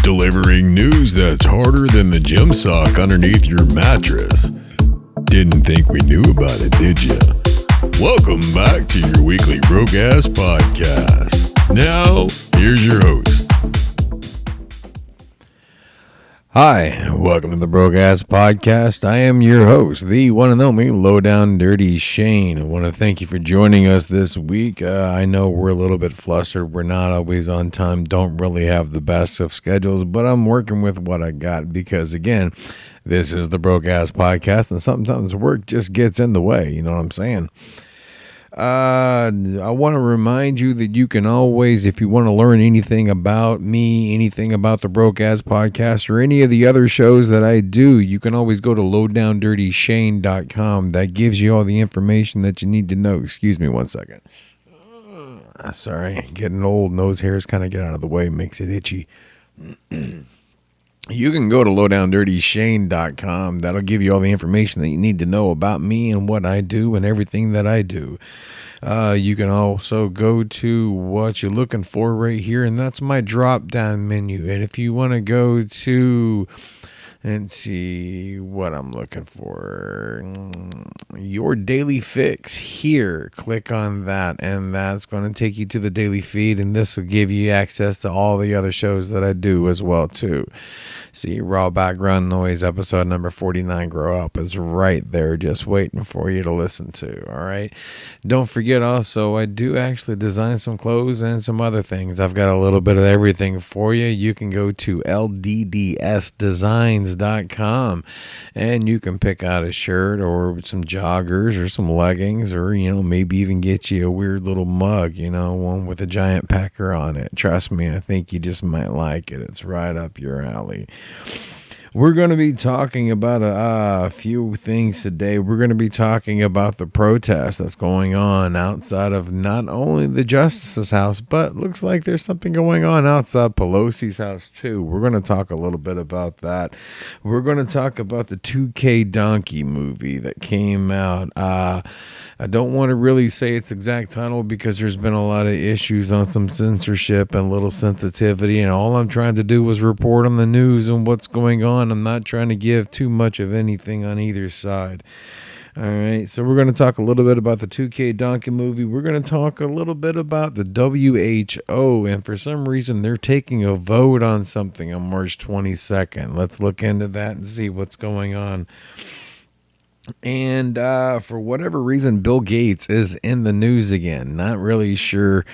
delivering news that's harder than the gym sock underneath your mattress. Didn't think we knew about it, did ya? Welcome back to your weekly Broke Ass Podcast. Now, here's your host. Hi, welcome to the Broke Ass Podcast. I am your host, the one and only Lowdown Dirty Shane. I want to thank you for joining us this week. I know we're a little bit flustered. We're not always on time, don't really have the best of schedules, but I'm working with what I got because, again, this is the Broke Ass Podcast, and sometimes work just gets in the way, you know what I'm saying? I want to remind you that you can always, if you want to learn anything about me, anything about the Broke Ass Podcast, or any of the other shows that I do, you can always go to lowdowndirtyshane.com. That gives you all the information that you need to know. Excuse me one second. Sorry, getting old, nose hairs kind of get out of the way, makes it itchy. You can go to lowdowndirtyshane.com. That'll give you all the information that you need to know about me and what I do and everything that I do. You can also go to what you're looking for right here, and that's my drop-down menu. And if you want to go to and see what I'm looking for, your daily fix here, click on that, and that's going to take you to the daily feed, and this will give you access to all the other shows that I do as well too. See, Raw Background Noise episode number 49, Grow Up, is right there just waiting for you to listen to. All right, don't forget also, I do actually design some clothes and some other things. I've got a little bit of everything for you. You can go to lddsdesigns.com and you can pick out a shirt or some joggers or some leggings, or maybe even get you a weird little mug, one with a giant pecker on it. Trust me, I think you just might like it. It's right up your alley. We're going to be talking about a few things today. We're going to be talking about the protest that's going on outside of not only the Justice's house, but looks like there's something going on outside Pelosi's house too. We're going to talk a little bit about that. We're going to talk about the 2K Donkey movie that came out. I don't want to really say its exact title because there's been a lot of issues on some censorship and little sensitivity, and all I'm trying to do was report on the news and what's going on. I'm not trying to give too much of anything on either side. All right, so we're going to talk a little bit about the 2K Donkey movie. We're going to talk a little bit about the WHO, and for some reason they're taking a vote on something on March 22nd. Let's look into that and see what's going on. And for whatever reason, Bill Gates is in the news again. Not really sure.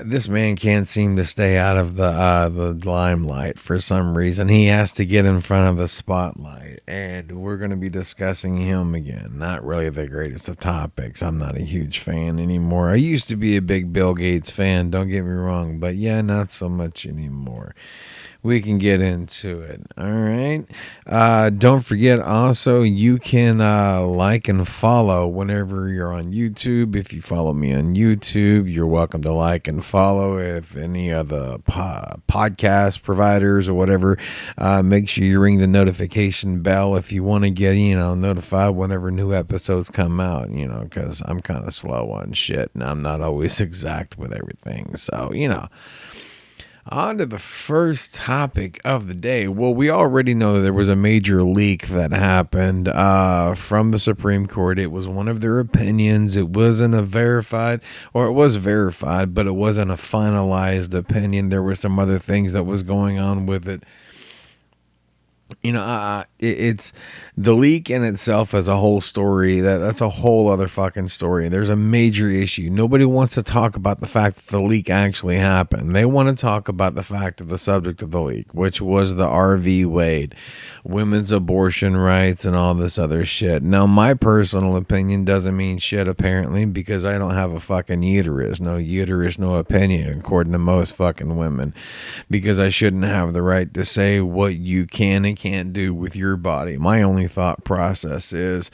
This man can't seem to stay out of the limelight for some reason. He has to get in front of the spotlight, and we're going to be discussing him again. Not really the greatest of topics. I'm not a huge fan anymore. I used to be a big Bill Gates fan, don't get me wrong, but yeah, not so much anymore. We can get into it. All right. Don't forget also, you can like and follow whenever you're on YouTube. If you follow me on YouTube, you're welcome to like and follow. If any of the podcast providers or whatever, make sure you ring the notification bell if you want to get notified whenever new episodes come out, because I'm kind of slow on shit and I'm not always exact with everything. So, on to the first topic of the day. Well, we already know that there was a major leak that happened from the Supreme Court. It was one of their opinions. It wasn't a verified, or it was verified, but it wasn't a finalized opinion. There were some other things that was going on with it. It's the leak in itself as a whole story. That's a whole other fucking story. There's a major issue. Nobody wants to talk about the fact that the leak actually happened. They want to talk about the fact of the subject of the leak, which was the R.V. Wade, women's abortion rights, and all this other shit. Now, my personal opinion doesn't mean shit, apparently, because I don't have a fucking uterus. No uterus, no opinion, according to most fucking women, because I shouldn't have the right to say what you can and can't do with your body. My only thought process is,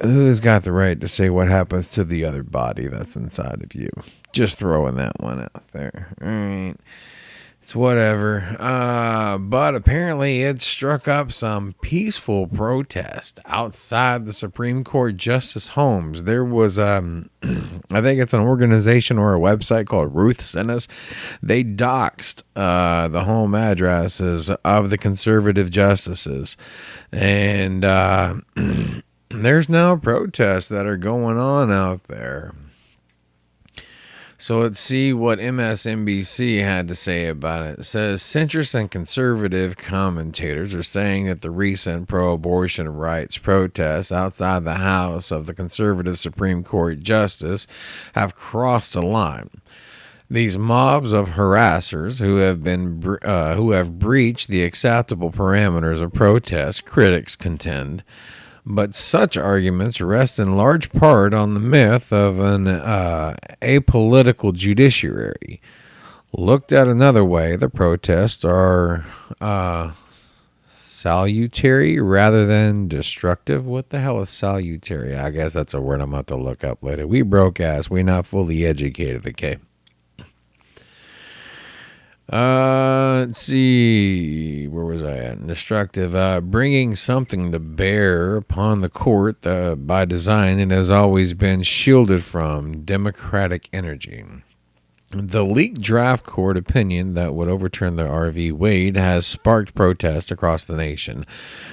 who's got the right to say what happens to the other body that's inside of you? Just throwing that one out there. All right. It's whatever. But apparently it struck up some peaceful protest outside the Supreme Court Justice homes. There was, I think it's an organization or a website called Ruth Sinas. They doxed the home addresses of the conservative justices. And there's now protests that are going on out there. So let's see what MSNBC had to say about it. It says centrist and conservative commentators are saying that the recent pro-abortion rights protests outside the house of the conservative Supreme Court justice have crossed a line. These mobs of harassers who have breached the acceptable parameters of protest, critics contend. But such arguments rest in large part on the myth of an apolitical judiciary. Looked at another way, the protests are salutary rather than destructive. What the hell is salutary? I guess that's a word I'm about to look up later. We broke ass. We not fully educated, okay? Let's see, where was I at? Destructive, bringing something to bear upon the court by design, and has always been shielded from democratic energy. The leaked draft court opinion that would overturn the Roe v. Wade has sparked protests across the nation.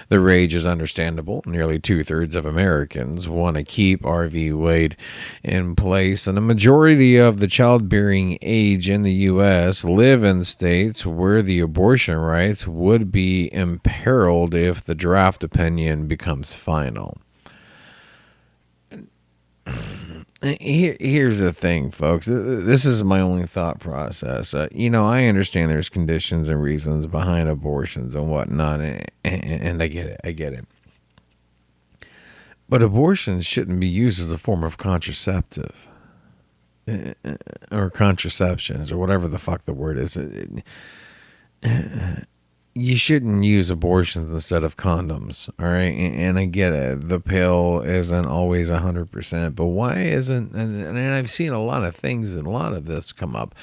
The rage is understandable. Nearly 2/3 of Americans want to keep Roe v. Wade in place, and a majority of the childbearing age in the U.S. live in states where the abortion rights would be imperiled if the draft opinion becomes final. Here's the thing, folks. This is my only thought process. I understand there's conditions and reasons behind abortions and whatnot, and I get it. But abortion shouldn't be used as a form of contraceptive or contraceptions or whatever the fuck the word is. You shouldn't use abortions instead of condoms, all right? And I get it. The pill isn't always 100%, but why isn't... And I've seen a lot of things and a lot of this come up.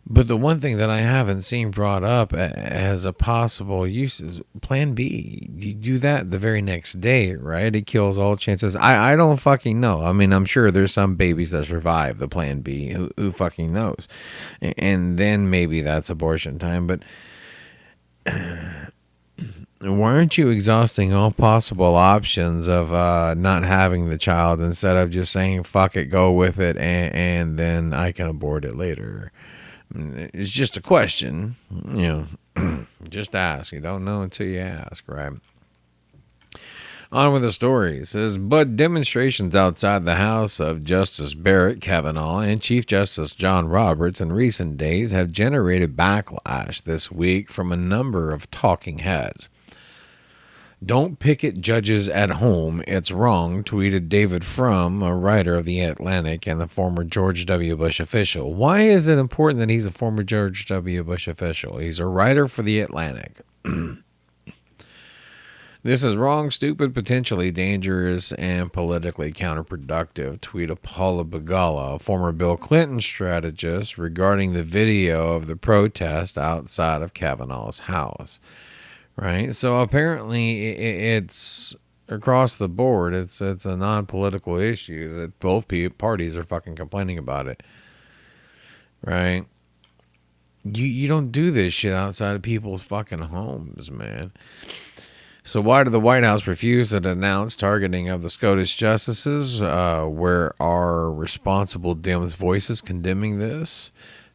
But the one thing that I haven't seen brought up as a possible use is Plan B. You do that the very next day, right? It kills all chances. I don't fucking know. I mean, I'm sure there's some babies that survive the Plan B. Who fucking knows? And then maybe that's abortion time, but... Why aren't you exhausting all possible options of not having the child instead of just saying fuck it, go with it, and then I can abort it later? It's just a question, just ask. You don't know until you ask, right? On with the story. It says, but demonstrations outside the house of Justice Barrett Kavanaugh and Chief Justice John Roberts in recent days have generated backlash this week from a number of talking heads. Don't picket judges at home, it's wrong, tweeted David Frum, a writer of The Atlantic and the former George W. Bush official. Why is it important that he's a former George W. Bush official? He's a writer for The Atlantic. This is wrong, stupid, potentially dangerous, and politically counterproductive, tweeted Paula Begala, a former Bill Clinton strategist, regarding the video of the protest outside of Kavanaugh's house. Right? So apparently it's across the board. It's a non-political issue that both parties are fucking complaining about it. Right? You don't do this shit outside of people's fucking homes, man. So why did the White House refuse to announce targeting of the SCOTUS justices? Where are responsible Dems voices condemning this?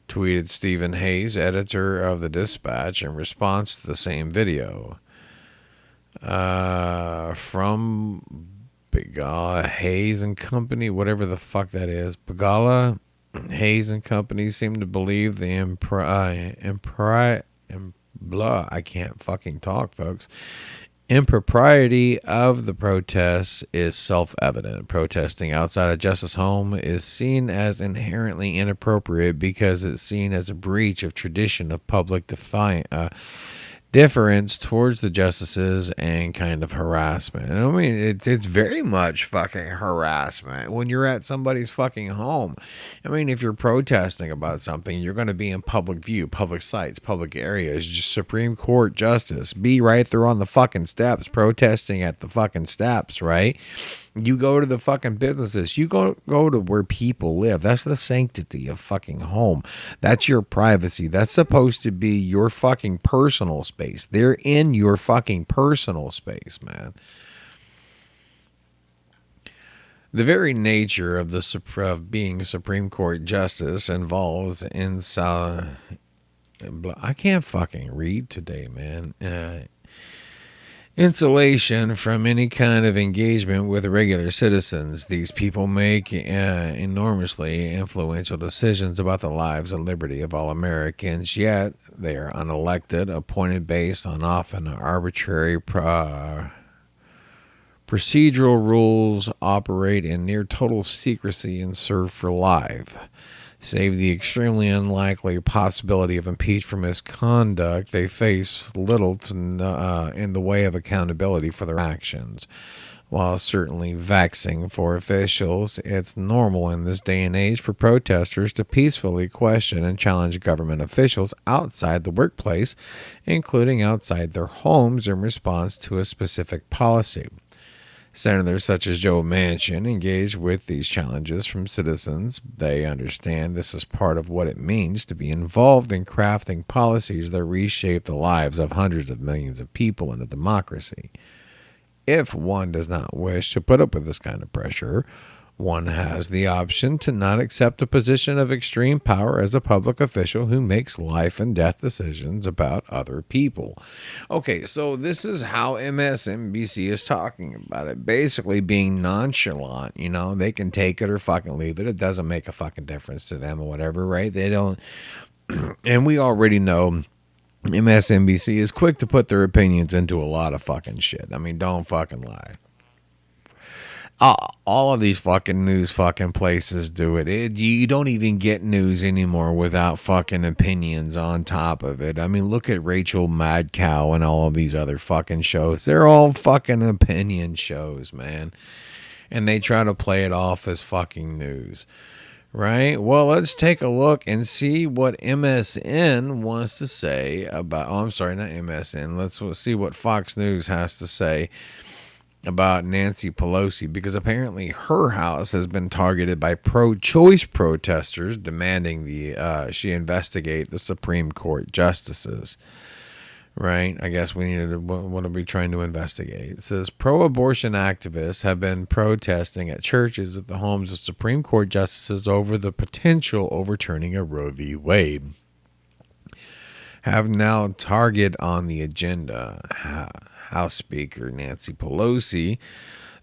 Tweeted Stephen Hayes, editor of the Dispatch, in response to the same video. From Begala, Hayes and Company, whatever the fuck that is. Begala, Hayes and Company seem to believe the I can't fucking talk, folks. Impropriety of the protests is self-evident. Protesting outside a justice home is seen as inherently inappropriate because it's seen as a breach of tradition of public difference towards the justices and kind of harassment. I mean, it's very much fucking harassment when you're at somebody's fucking home. I mean, if you're protesting about something, you're going to be in public view, public sites, public areas. Just Supreme Court justice, be right there on the fucking steps, protesting at the fucking steps, right? You go to the fucking businesses. You go to where people live. That's the sanctity of fucking home. That's your privacy. That's supposed to be your fucking personal space. They're in your fucking personal space, man. The very nature of of being a Supreme Court justice involves I can't fucking read today, man. Insulation from any kind of engagement with regular citizens. These people make enormously influential decisions about the lives and liberty of all Americans, yet they are unelected, appointed based on often arbitrary procedural rules, operate in near total secrecy, and serve for life. Save the extremely unlikely possibility of impeachment for misconduct, they face little in the way of accountability for their actions. While certainly vexing for officials, it's normal in this day and age for protesters to peacefully question and challenge government officials outside the workplace, including outside their homes in response to a specific policy. Senators such as Joe Manchin engage with these challenges from citizens. They understand this is part of what it means to be involved in crafting policies that reshape the lives of hundreds of millions of people in a democracy. If one does not wish to put up with this kind of pressure, one has the option to not accept a position of extreme power as a public official who makes life and death decisions about other people. Okay, so this is how MSNBC is talking about it. Basically being nonchalant, you know, they can take it or fucking leave it. It doesn't make a fucking difference to them or whatever, right? They don't. And we already know MSNBC is quick to put their opinions into a lot of fucking shit. I mean, don't fucking lie. All of these fucking news fucking places do it. You don't even get news anymore without fucking opinions on top of it. I mean, look at Rachel Madcow and all of these other fucking shows. They're all fucking opinion shows, man. And they try to play it off as fucking news. Right? Well, let's take a look and see what MSN wants to say about... Oh, I'm sorry, not MSN. Let's see what Fox News has to say about Nancy Pelosi, because apparently her house has been targeted by pro-choice protesters demanding she investigate the Supreme Court justices. Right? I guess we needed to, what are we trying to investigate? It says pro-abortion activists have been protesting at churches at the homes of Supreme Court justices over the potential overturning of Roe v. Wade. Have now target on the agenda. House Speaker Nancy Pelosi,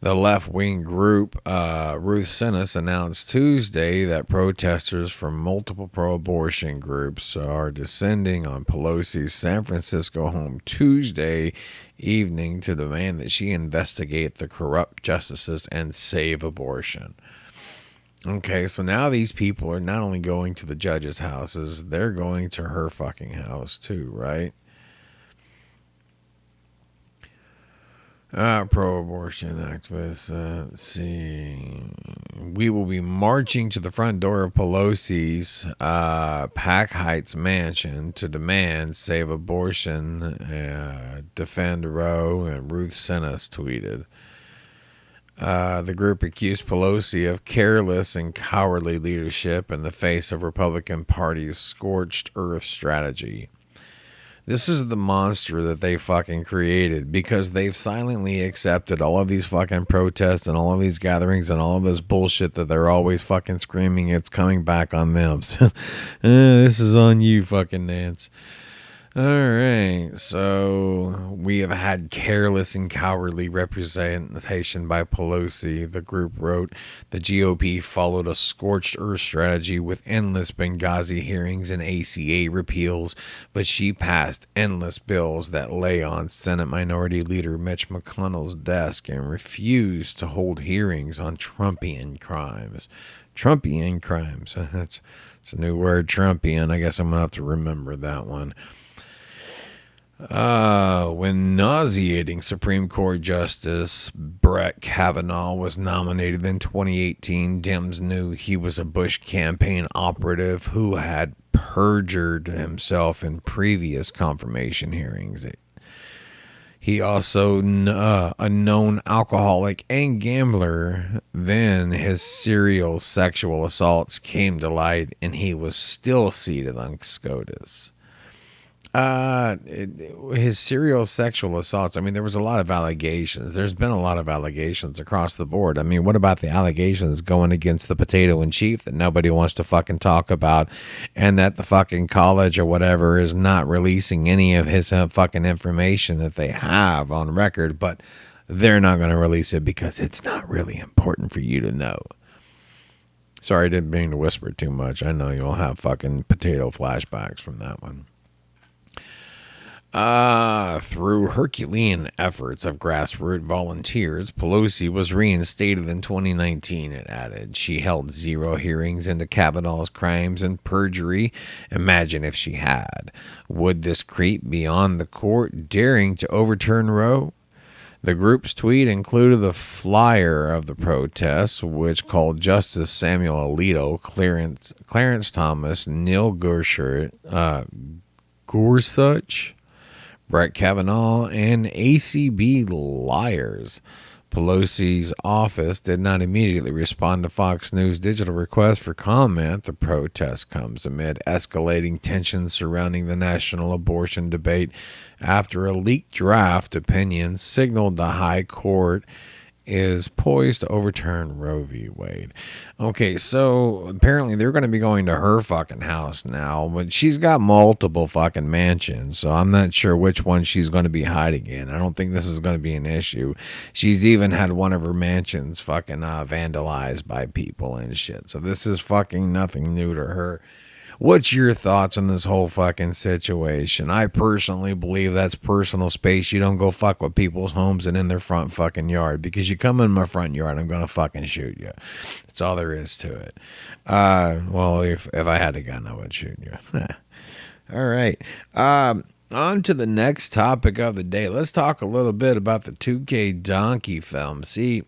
the left-wing group Ruth Sinas announced Tuesday that protesters from multiple pro-abortion groups are descending on Pelosi's San Francisco home Tuesday evening to demand that she investigate the corrupt justices and save abortion. Okay, so now these people are not only going to the judges' houses, they're going to her fucking house too, right? Pro-abortion activists, let's see. We will be marching to the front door of Pelosi's Pack Heights mansion to demand save abortion, defend Roe, and Ruth Sinas tweeted. The group accused Pelosi of careless and cowardly leadership in the face of Republican Party's scorched earth strategy. This is the monster that they fucking created because they've silently accepted all of these fucking protests and all of these gatherings and all of this bullshit that they're always fucking screaming it's coming back on them. This is on you, fucking Nance. All right, so we have had careless and cowardly representation by Pelosi, the group wrote. The GOP followed a scorched earth strategy with endless Benghazi hearings and ACA repeals, but she passed endless bills that lay on Senate Minority Leader Mitch McConnell's desk and refused to hold hearings on Trumpian crimes. Trumpian crimes, it's a new word, Trumpian. I guess I'm going to have to remember that one. When nauseating Supreme Court Justice Brett Kavanaugh was nominated in 2018, Dems knew he was a Bush campaign operative who had perjured himself in previous confirmation hearings. He also a known alcoholic and gambler. Then his serial sexual assaults came to light, and he was still seated on SCOTUS. His serial sexual assaults. I mean, there was a lot of allegations. There's been a lot of allegations across the board. I mean, what about the allegations going against the potato in chief that nobody wants to fucking talk about, and that the fucking college or whatever is not releasing any of his fucking information that they have on record, but they're not going to release it because it's not really important for you to know. Sorry, I didn't mean to whisper too much. I know you'll have fucking potato flashbacks from that one. Through Herculean efforts of grassroots volunteers, Pelosi was reinstated in 2019, it added. She held 0 hearings into Kavanaugh's crimes and perjury. Imagine if she had. Would this creep be on the court daring to overturn Roe? The group's tweet included the flyer of the protests, which called Justice Samuel Alito, Clarence Thomas, Neil Gorsuch, Brett Kavanaugh, and ACB liars. Pelosi's office did not immediately respond to Fox News' digital request for comment. The protest comes amid escalating tensions surrounding the national abortion debate after a leaked draft opinion signaled the High Court is poised to overturn Roe v. Wade. Okay, so apparently they're going to be going to her fucking house now, but she's got multiple fucking mansions, so I'm not sure which one she's going to be hiding in. I don't think this is going to be an issue. She's even had one of her mansions fucking vandalized by people and shit, so this is fucking nothing new to her. What's your thoughts on this whole fucking situation? I personally believe that's personal space. You don't go fuck with people's homes and in their front fucking yard, because you come in my front yard, I'm going to fucking shoot you. That's all there is to it. Well, if I had a gun, I would shoot you. All right. On to the next topic of the day. Let's talk a little bit about the 2K Donkey film. See,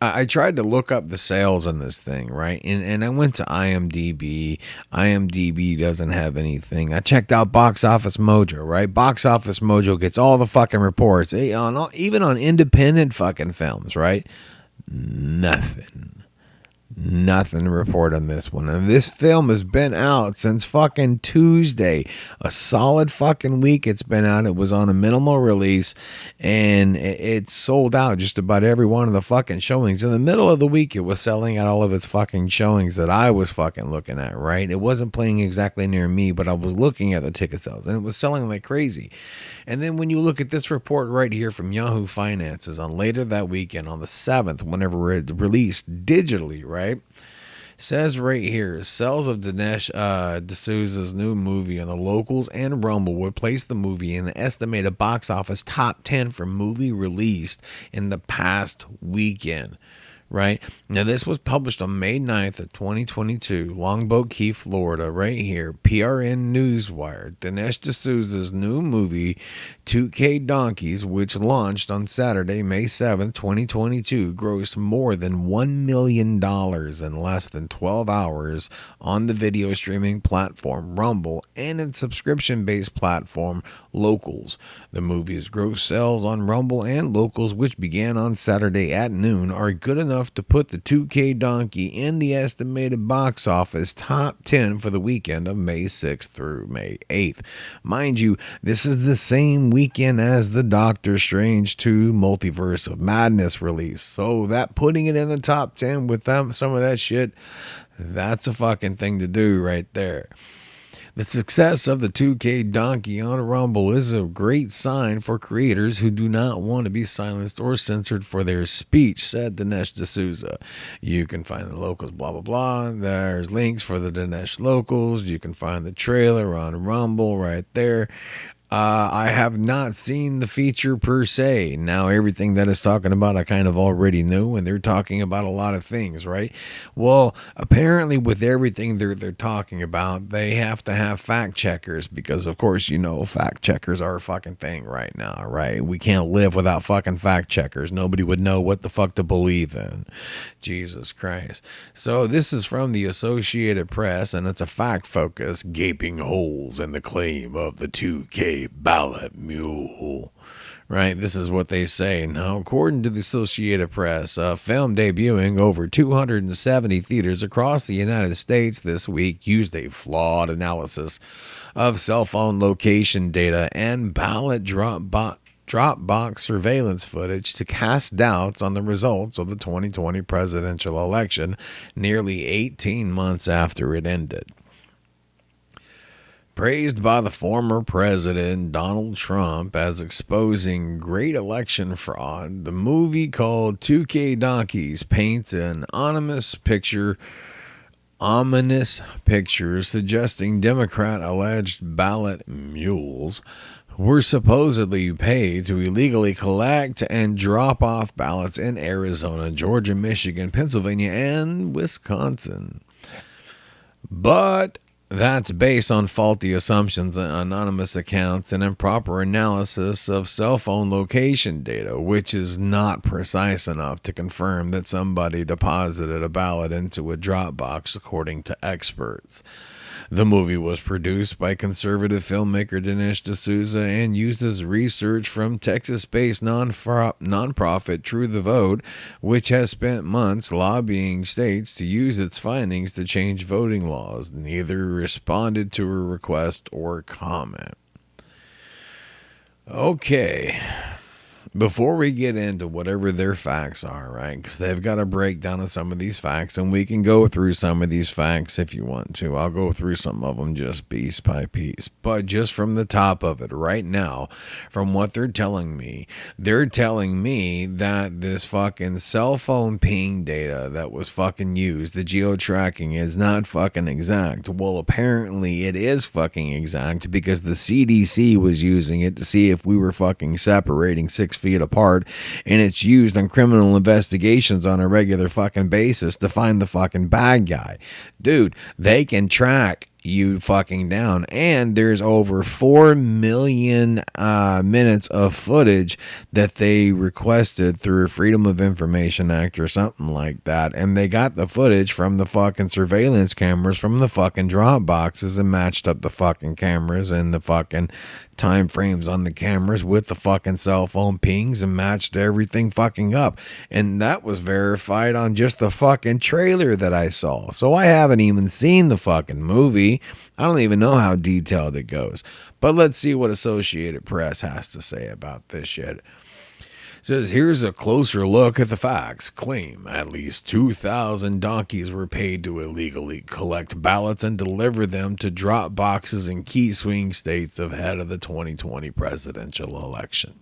I tried to look up the sales on this thing, right? And I went to IMDb. IMDb doesn't have anything. I checked out Box Office Mojo, right? Box Office Mojo gets all the fucking reports, even on independent fucking films, right? Nothing to report on this one. And this film has been out since fucking Tuesday. A solid fucking week it's been out. It was on a minimal release, and it sold out just about every one of the fucking showings. In the middle of the week, it was selling out all of its fucking showings that I was fucking looking at, right? It wasn't playing exactly near me, but I was looking at the ticket sales, and it was selling like crazy. And then when you look at this report right here from Yahoo Finances on later that weekend, on the 7th, whenever it released digitally, right? Says right here, sales of Dinesh D'Souza's new movie on the locals and Rumble would place the movie in the estimated box office top 10 for movie released in the past weekend. Right now, this was published on May 9th of 2022, Longboat Key, Florida. Right here, PRN Newswire. Dinesh D'Souza's new movie, 2K Donkeys, which launched on Saturday, May 7th, 2022, grossed more than $1 million in less than 12 hours on the video streaming platform Rumble and its subscription-based platform Locals. The movie's gross sales on Rumble and Locals, which began on Saturday at noon, are good enough to put the 2K Donkey in the estimated box office top 10 for the weekend of May 6th through May 8th. Mind you, this is the same weekend as the Doctor Strange 2 Multiverse of Madness release, so that putting it in the top 10 with some of that shit, that's a fucking thing to do right there. The success of the 2K Donkey on Rumble is a great sign for creators who do not want to be silenced or censored for their speech, said Dinesh D'Souza. You can find the locals, blah, blah, blah. There's links for the Dinesh locals. You can find the trailer on Rumble right there. I have not seen the feature per se. Now, everything that it's talking about, I kind of already knew, and they're talking about a lot of things, right? Well, apparently, with everything they're talking about, they have to have fact checkers because, of course, fact checkers are a fucking thing right now, right? We can't live without fucking fact checkers. Nobody would know what the fuck to believe in. Jesus Christ. So, this is from the Associated Press, and it's a fact focus, gaping holes in the claim of the 2K ballot mule. Right, this is what they say. Now, according to the Associated Press, a film debuting over 270 theaters across the United States this week used a flawed analysis of cell phone location data and ballot Dropbox surveillance footage to cast doubts on the results of the 2020 presidential election nearly 18 months after it ended. Praised by the former president Donald Trump as exposing great election fraud, the movie called 2K Donkeys paints an ominous picture suggesting Democrat alleged ballot mules were supposedly paid to illegally collect and drop off ballots in Arizona, Georgia, Michigan, Pennsylvania, and Wisconsin. But that's based on faulty assumptions, anonymous accounts, and improper analysis of cell phone location data, which is not precise enough to confirm that somebody deposited a ballot into a Dropbox, according to experts. The movie was produced by conservative filmmaker Dinesh D'Souza and uses research from Texas-based nonprofit True the Vote, which has spent months lobbying states to use its findings to change voting laws. Neither responded to a request or comment. Okay. Before we get into whatever their facts are, right? Because they've got a breakdown of some of these facts, and we can go through some of these facts if you want to. I'll go through some of them just piece by piece. But just from the top of it right now, from what they're telling me that this fucking cell phone ping data that was fucking used, the geo-tracking, is not fucking exact. Well, apparently it is fucking exact because the CDC was using it to see if we were fucking separating 6 feet apart, and it's used on criminal investigations on a regular fucking basis to find the fucking bad guy. Dude, they can track you fucking down, and there's over 4 million minutes of footage that they requested through Freedom of Information Act or something like that, and they got the footage from the fucking surveillance cameras from the fucking drop boxes and matched up the fucking cameras and the fucking time frames on the cameras with the fucking cell phone pings and matched everything fucking up, and that was verified on just the fucking trailer that I saw. So I haven't even seen the fucking movie. I don't even know how detailed it goes. But let's see what Associated Press has to say about this shit. It says, here's a closer look at the facts. Claim at least 2,000 donkeys were paid to illegally collect ballots and deliver them to drop boxes in key swing states ahead of the 2020 presidential election.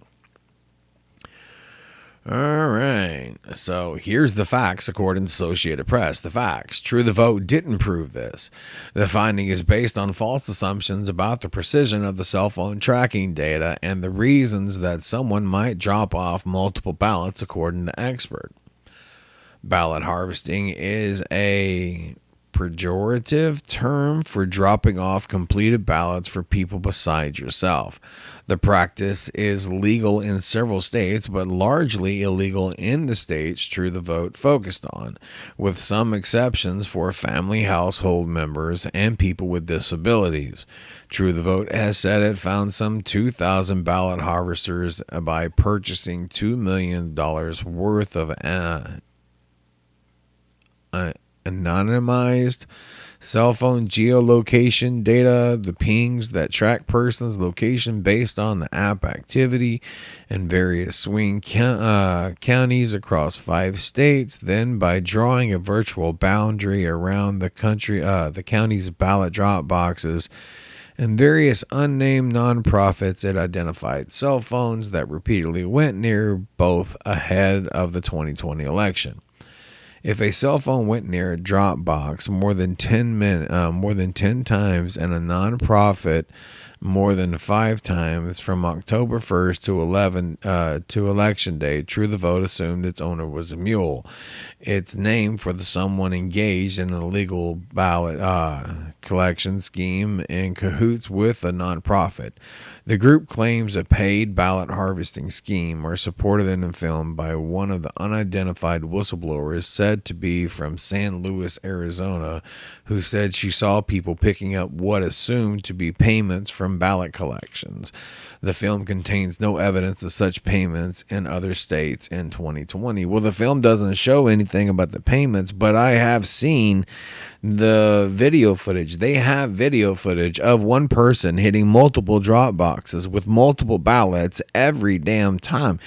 All right, so here's the facts according to Associated Press. The facts. True the Vote didn't prove this. The finding is based on false assumptions about the precision of the cell phone tracking data and the reasons that someone might drop off multiple ballots, according to expert. Ballot harvesting is a pejorative term for dropping off completed ballots for people beside yourself. The practice is legal in several states, but largely illegal in the states True the Vote focused on, with some exceptions for family household members and people with disabilities. True the Vote has said it found some 2,000 ballot harvesters by purchasing $2 million worth of anonymized cell phone geolocation data, the pings that track persons' location based on the app activity in various swing counties across 5 states. Then, by drawing a virtual boundary around the county's ballot drop boxes and various unnamed nonprofits, it identified cell phones that repeatedly went near both ahead of the 2020 election. If a cell phone went near a drop box more than 10 times, and a nonprofit more than 5 times from October 1st to election day, True the Vote assumed its owner was a mule. It's named for someone engaged in an illegal ballot collection scheme in cahoots with a nonprofit. The group claims a paid ballot harvesting scheme are supported in the film by one of the unidentified whistleblowers said to be from San Luis, Arizona, who said she saw people picking up what assumed to be payments from ballot collections. The film contains no evidence of such payments in other states in 2020. Well, the film doesn't show anything about the payments, but I have seen the video footage. They have video footage of one person hitting multiple drop boxes with multiple ballots every damn time.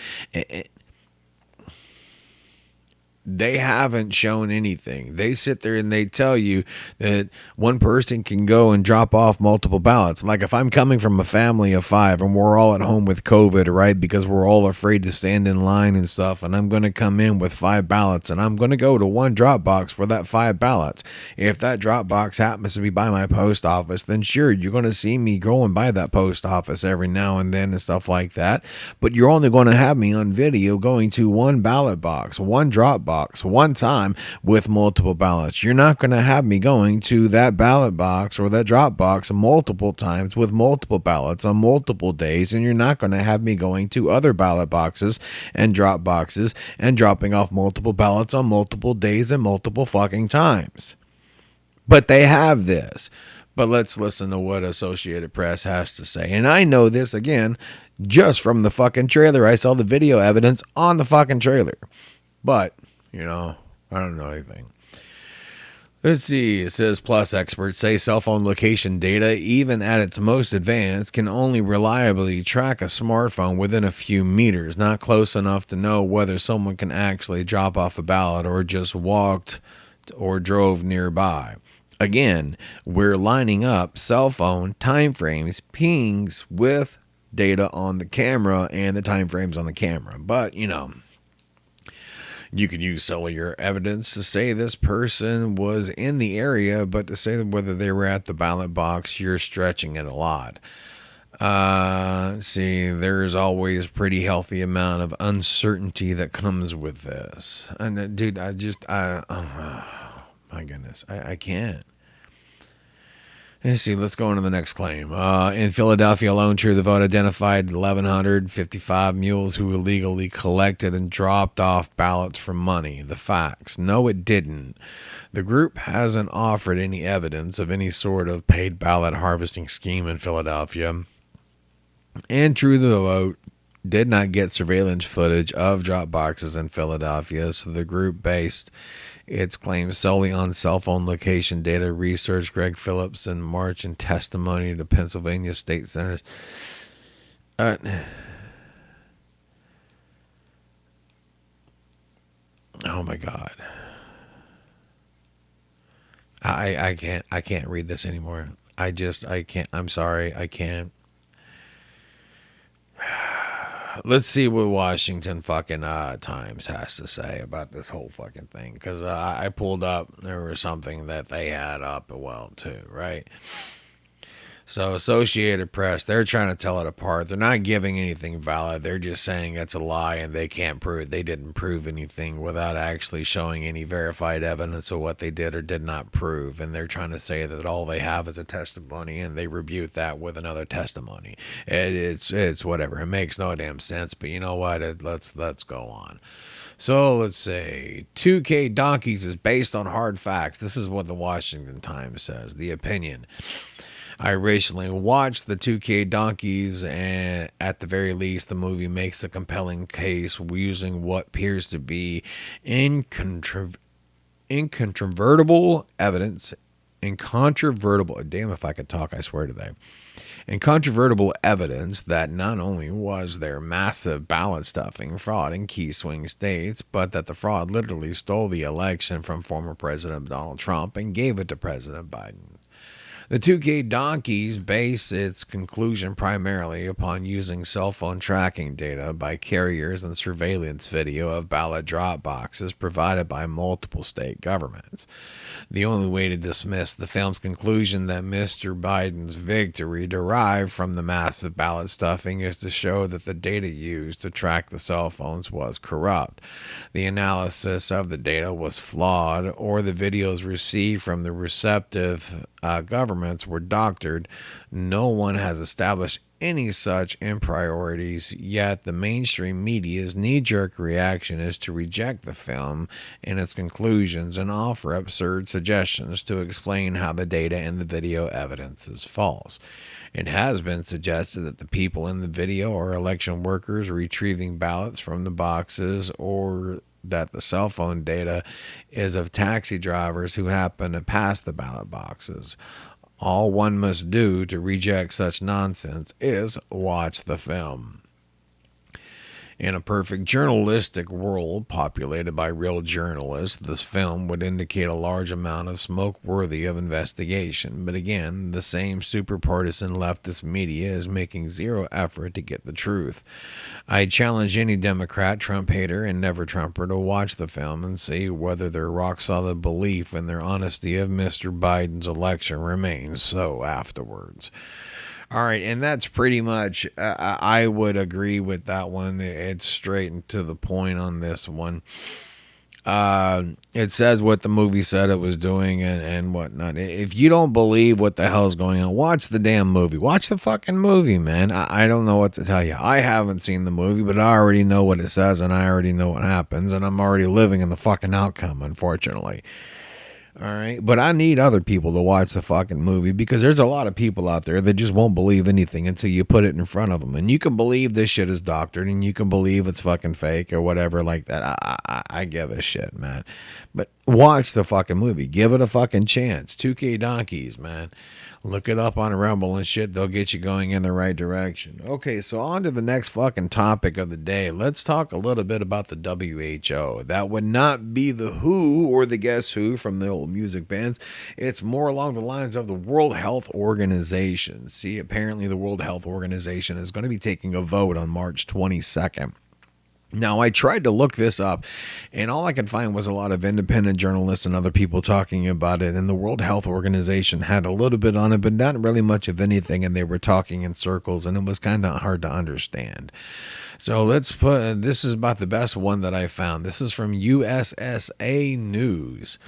They haven't shown anything. They sit there and they tell you that one person can go and drop off multiple ballots. Like if I'm coming from a family of 5 and we're all at home with COVID, right? Because we're all afraid to stand in line and stuff. And I'm going to come in with 5 ballots and I'm going to go to one drop box for that 5 ballots. If that drop box happens to be by my post office, then sure, you're going to see me going by that post office every now and then and stuff like that. But you're only going to have me on video going to one ballot box, one drop box, one time with multiple ballots. You're not going to have me going to that ballot box or that drop box multiple times with multiple ballots on multiple days, and you're not going to have me going to other ballot boxes and drop boxes and dropping off multiple ballots on multiple days and multiple fucking times. But they have this. But let's listen to what Associated Press has to say. And I know this, again, just from the fucking trailer. I saw the video evidence on the fucking trailer. But I don't know anything. Let's see. It says, plus experts say cell phone location data, even at its most advanced, can only reliably track a smartphone within a few meters, not close enough to know whether someone can actually drop off a ballot or just walked or drove nearby. Again, we're lining up cell phone timeframes, pings with data on the camera and the timeframes on the camera. But, you could use cellular evidence to say this person was in the area, but to say whether they were at the ballot box, you're stretching it a lot. See, there's always a pretty healthy amount of uncertainty that comes with this. And dude, oh my goodness, I can't. Let's see, let's go on to the next claim. In Philadelphia alone, True the Vote identified 1,155 mules who illegally collected and dropped off ballots for money. The facts. No, it didn't. The group hasn't offered any evidence of any sort of paid ballot harvesting scheme in Philadelphia. And True the Vote did not get surveillance footage of drop boxes in Philadelphia, so the group based its claims solely on cell phone location data research. Greg Phillips in March in testimony to Pennsylvania State Senators. Oh my God. I can't read this anymore. I can't. I'm sorry. I can't. Let's see what Washington fucking Times has to say about this whole fucking thing. Because I pulled up, there was something that they had up well too, right? So Associated Press, they're trying to tell it apart. They're not giving anything valid. They're just saying it's a lie and they can't prove. They didn't prove anything without actually showing any verified evidence of what they did or did not prove. And they're trying to say that all they have is a testimony, and they rebuke that with another testimony. It's whatever. It makes no damn sense. But you know what? Let's go on. So let's say 2K Donkeys is based on hard facts. This is what the Washington Times says. The opinion. I recently watched the 2K Donkeys, and at the very least, the movie makes a compelling case using what appears to be incontrovertible evidence. Incontrovertible, damn if I could talk, I swear today. Incontrovertible evidence that not only was there massive ballot stuffing fraud in key swing states, but that the fraud literally stole the election from former President Donald Trump and gave it to President Biden. The 2K donkeys base its conclusion primarily upon using cell phone tracking data by carriers and surveillance video of ballot drop boxes provided by multiple state governments. The only way to dismiss the film's conclusion that Mr. Biden's victory derived from the massive ballot stuffing is to show that the data used to track the cell phones was corrupt. The analysis of the data was flawed, or the videos received from the receptive governments were doctored. No one has established any such impriorities, yet the mainstream media's knee-jerk reaction is to reject the film and its conclusions and offer absurd suggestions to explain how the data in the video evidence is false. It has been suggested that the people in the video are election workers retrieving ballots from the boxes, or that the cell phone data is of taxi drivers who happen to pass the ballot boxes. All one must do to reject such nonsense is watch the film. In a perfect journalistic world populated by real journalists, this film would indicate a large amount of smoke worthy of investigation. But again, the same super partisan leftist media is making zero effort to get the truth. I challenge any Democrat, Trump hater, and never Trumper to watch the film and see whether their rock solid belief in their honesty of Mr. Biden's election remains so afterwards. All right, and that's pretty much, I would agree with that one. It's straight and to the point on this one. It says what the movie said it was doing and whatnot. If you don't believe what the hell's going on, watch the damn movie. Watch the fucking movie, man. I don't know what to tell you. I haven't seen the movie, but I already know what it says, and I already know what happens, and I'm already living in the fucking outcome, unfortunately. All right, but I need other people to watch the fucking movie, because there's a lot of people out there that just won't believe anything until you put it in front of them. And you can believe this shit is doctored, and you can believe it's fucking fake or whatever like that. I give a shit, man. But watch the fucking movie. Give it a fucking chance. 2K donkeys, man. Look it up on Rumble and shit. They'll get you going in the right direction. Okay, so on to the next fucking topic of the day. Let's talk a little bit about the WHO. That would not be the Who or the Guess Who from the old music bands. It's more along the lines of the World Health Organization. See, apparently the World Health Organization is going to be taking a vote on March 22nd. Now, I tried to look this up, and all I could find was a lot of independent journalists and other people talking about it, and the World Health Organization had a little bit on it, but not really much of anything, and they were talking in circles, and it was kind of hard to understand. So this is about the best one that I found. This is from USSA News.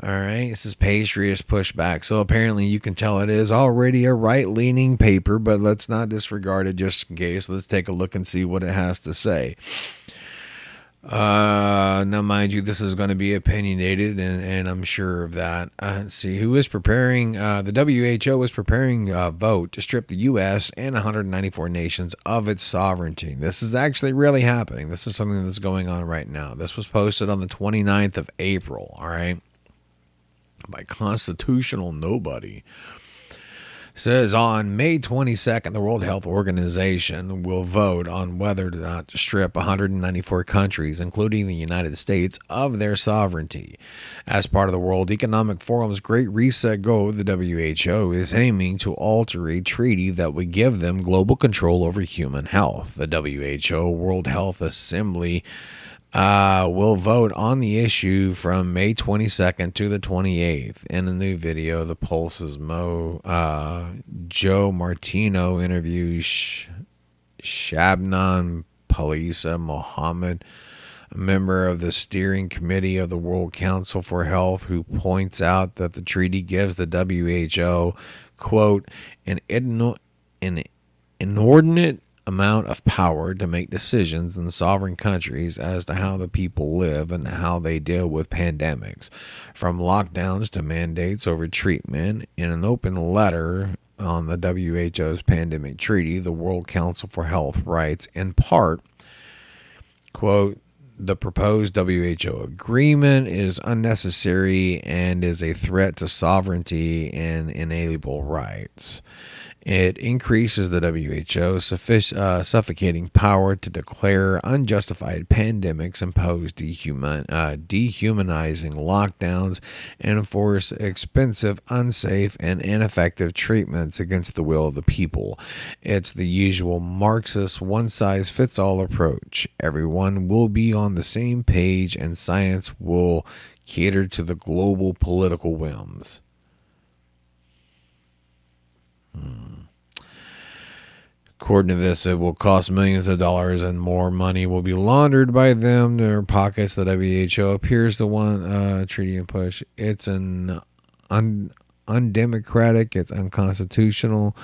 All right, this is Patriot's pushback. So apparently you can tell it is already a right-leaning paper, but let's not disregard it just in case. Let's take a look and see what it has to say. Now, mind you, this is going to be opinionated, and I'm sure of that. Let's see, who is preparing? The WHO is preparing a vote to strip the U.S. and 194 nations of its sovereignty. This is actually really happening. This is something that's going on right now. This was posted on the 29th of April, all right? By Constitutional Nobody. Says on May 22nd, the World Health Organization will vote on whether or not to strip 194 countries, including the United States, of their sovereignty. As part of the World Economic Forum's Great Reset goal, the WHO is aiming to alter a treaty that would give them global control over human health. The WHO World Health Assembly will vote on the issue from May 22nd to the 28th. In a new video, the Pulse's Joe Martino interviews Shabnam Palisa Mohammed, a member of the steering committee of the World Council for Health, who points out that the treaty gives the WHO, quote, an inordinate amount of power to make decisions in sovereign countries as to how the people live and how they deal with pandemics, from lockdowns to mandates over treatment. In an open letter on the WHO's pandemic treaty, the World Council for Health writes, in part, quote, the proposed WHO agreement is unnecessary and is a threat to sovereignty and inalienable rights. It increases the WHO's suffocating power to declare unjustified pandemics, impose dehumanizing lockdowns, and enforce expensive, unsafe, and ineffective treatments against the will of the people. It's the usual Marxist one-size-fits-all approach. Everyone will be on the same page, and science will cater to the global political whims. According to this, it will cost millions of dollars and more money will be laundered by them. Their pockets, the WHO appears to want treaty and push. It's undemocratic. It's unconstitutional.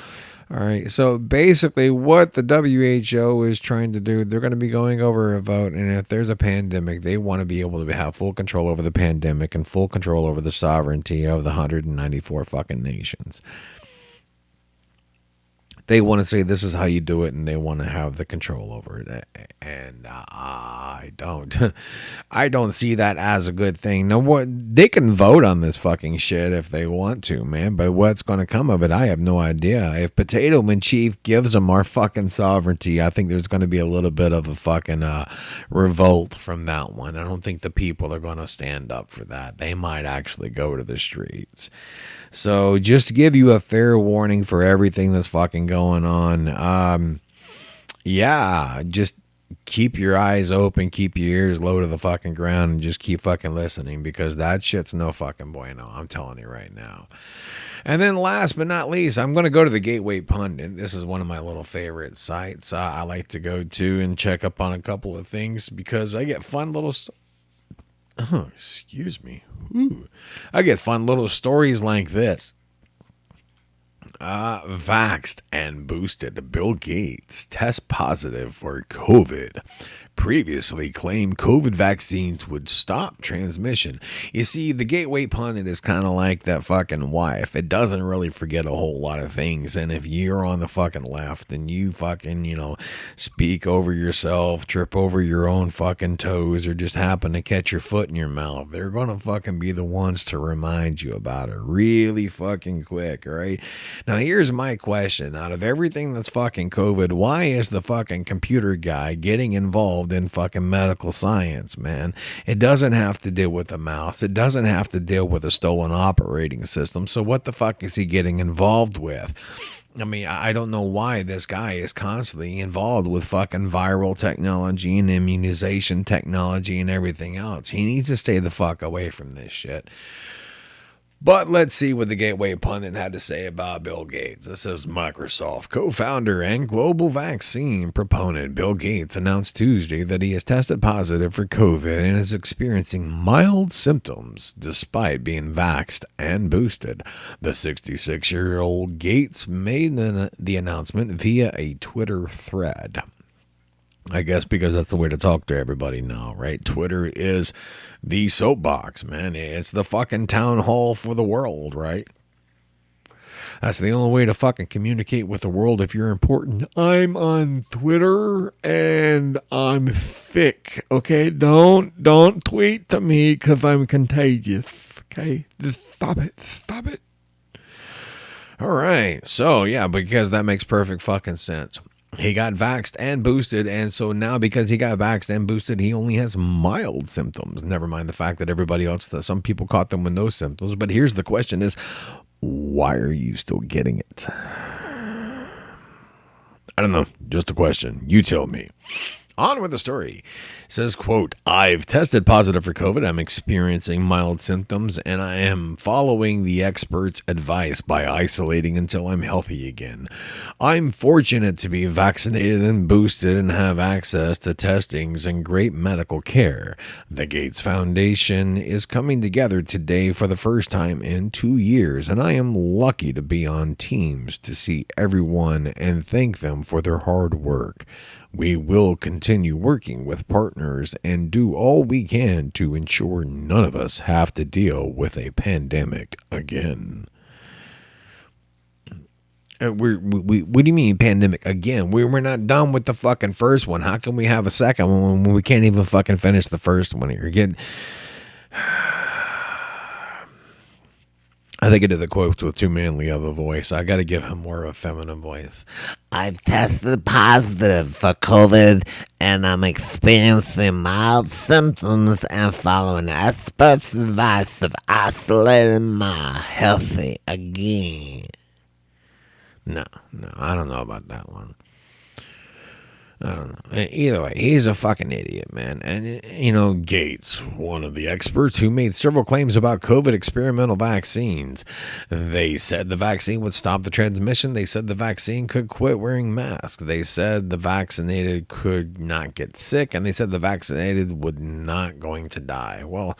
All right. So basically what the WHO is trying to do, they're going to be going over a vote. And if there's a pandemic, they want to be able to have full control over the pandemic and full control over the sovereignty of the 194 fucking nations. They want to say this is how you do it, and they want to have the control over it. And I don't see that as a good thing. Now, what they can vote on this fucking shit if they want to, man. But what's going to come of it, I have no idea. If Potato Man Chief gives them our fucking sovereignty, I think there's going to be a little bit of a fucking revolt from that one. I don't think the people are going to stand up for that. They might actually go to the streets. So just to give you a fair warning for everything that's fucking going on, just keep your eyes open, keep your ears low to the fucking ground, and just keep fucking listening, because that shit's no fucking bueno. I'm telling you right now. And then last but not least, I'm going to go to the Gateway Pundit. This is one of my little favorite sites I like to go to and check up on a couple of things, because I get fun little I get fun little stories like this. Vaxxed and boosted Bill Gates test positive for COVID. Previously claimed COVID vaccines would stop transmission. You see, the Gateway Pundit is kind of like that fucking wife. It doesn't really forget a whole lot of things. And if you're on the fucking left and you fucking, speak over yourself, trip over your own fucking toes, or just happen to catch your foot in your mouth, they're going to fucking be the ones to remind you about it really fucking quick, all right? Now, here's my question. Out of everything that's fucking COVID, why is the fucking computer guy getting involved in fucking medical science, man? It doesn't have to deal with a mouse. It doesn't have to deal with a stolen operating system. So what the fuck is he getting involved with? I mean, I don't know why this guy is constantly involved with fucking viral technology and immunization technology and everything else. He needs to stay the fuck away from this shit. But let's see what the Gateway Pundit had to say about Bill Gates. This is Microsoft co-founder and global vaccine proponent Bill Gates announced Tuesday that he has tested positive for COVID and is experiencing mild symptoms despite being vaxxed and boosted. The 66-year-old Gates made the announcement via a Twitter thread. I guess because that's the way to talk to everybody now, right? Twitter is the soapbox, man. It's the fucking town hall for the world, right? That's the only way to fucking communicate with the world if you're important. I'm on Twitter and I'm thick, okay? Don't tweet to me because I'm contagious, okay? Just stop it. All right, so yeah, because that makes perfect fucking sense. He got vaxxed and boosted, and so now because he got vaxxed and boosted, he only has mild symptoms. Never mind the fact that everybody else, some people caught them with no symptoms. But here's the question is, why are you still getting it? I don't know. Just a question. You tell me. On with the story. It says, quote, I've tested positive for COVID. I'm experiencing mild symptoms, and I am following the experts' advice by isolating until I'm healthy again. I'm fortunate to be vaccinated and boosted and have access to testings and great medical care. The Gates Foundation is coming together today for the first time in 2 years, and I am lucky to be on Teams to see everyone and thank them for their hard work. We will continue working with partners and do all we can to ensure none of us have to deal with a pandemic again. What do you mean pandemic again? We're not done with the fucking first one. How can we have a second one when we can't even fucking finish the first one here? I think I did the quotes with too manly of a voice. I got to give him more of a feminine voice. I've tested positive for COVID and I'm experiencing mild symptoms and following experts' advice of isolating my healthy again. No, I don't know about that one. I don't know. Either way, he's a fucking idiot, man. And, you know, Gates, one of the experts who made several claims about COVID experimental vaccines. They said the vaccine would stop the transmission. They said the vaccine could quit wearing masks. They said the vaccinated could not get sick. And they said the vaccinated would not going to die. Well,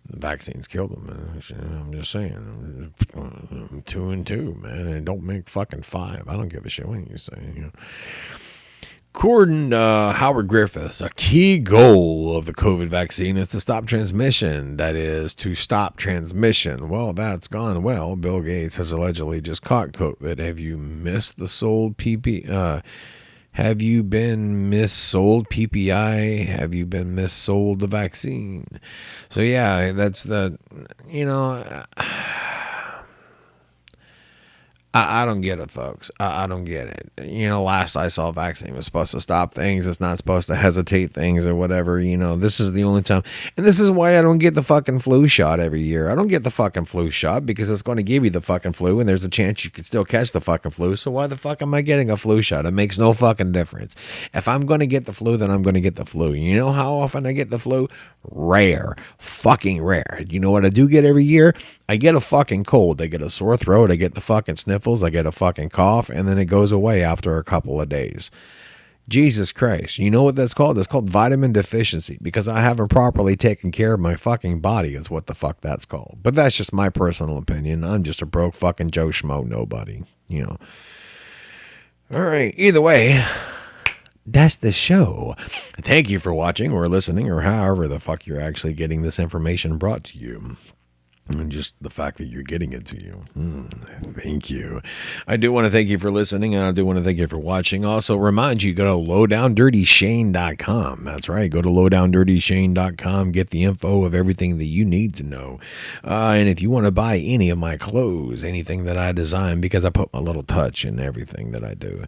the vaccines killed them, man. I'm just saying. I'm 2 and 2, man. And don't make fucking 5. I don't give a shit what you say, you know. According to Howard Griffiths, a key goal of the COVID vaccine is to stop transmission. That is, to stop transmission. Well, that's gone well. Bill Gates has allegedly just caught COVID. Have you missed the sold PP? Have you been missold PPI? Have you been missold the vaccine? So, yeah, that's the, you know... I don't get it, folks. I don't get it. You know, last I saw, vaccine was supposed to stop things. It's not supposed to hesitate things or whatever. You know, this is the only time. And this is why I don't get the fucking flu shot every year. I don't get the fucking flu shot because it's going to give you the fucking flu and there's a chance you could still catch the fucking flu. So why the fuck am I getting a flu shot? It makes no fucking difference. If I'm going to get the flu, then I'm going to get the flu. You know how often I get the flu? Rare. Fucking rare. You know what I do get every year? I get a fucking cold. I get a sore throat. I get the fucking sniffles. I get a fucking cough, and then it goes away after a couple of days. Jesus Christ. You know what that's called? That's called vitamin deficiency because I haven't properly taken care of my fucking body is what the fuck that's called. But that's just my personal opinion. I'm just a broke fucking Joe Schmo nobody, you know. All right. Either way, that's the show. Thank you for watching or listening or however the fuck you're actually getting this information brought to you. And just the fact that you're getting it to you. Thank you. I do want to thank you for listening, and I do want to thank you for watching. Also, remind you, go to lowdowndirtyshane.com. That's right. Go to lowdowndirtyshane.com. Get the info of everything that you need to know. And if you want to buy any of my clothes, anything that I design, because I put my little touch in everything that I do,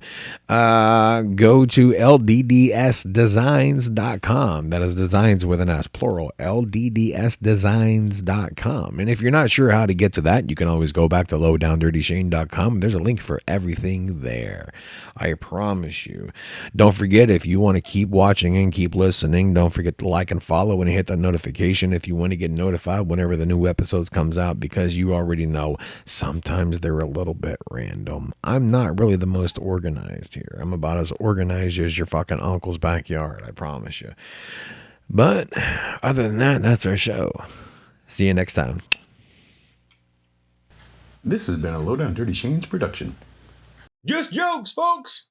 go to lddsdesigns.com. That is designs with an S, plural. lddsdesigns.com. And if you're not sure how to get to that, you can always go back to lowdowndirtyshane.com. There's a link for everything there. I promise you. Don't forget, if you want to keep watching and keep listening, don't forget to like and follow and hit that notification if you want to get notified whenever the new episodes comes out, because you already know sometimes they're a little bit random. I'm not really the most organized here. I'm about as organized as your fucking uncle's backyard, I promise you. But other than that, that's our show. See you next time. This has been a Low Down Dirty Shane's production. Just jokes, folks!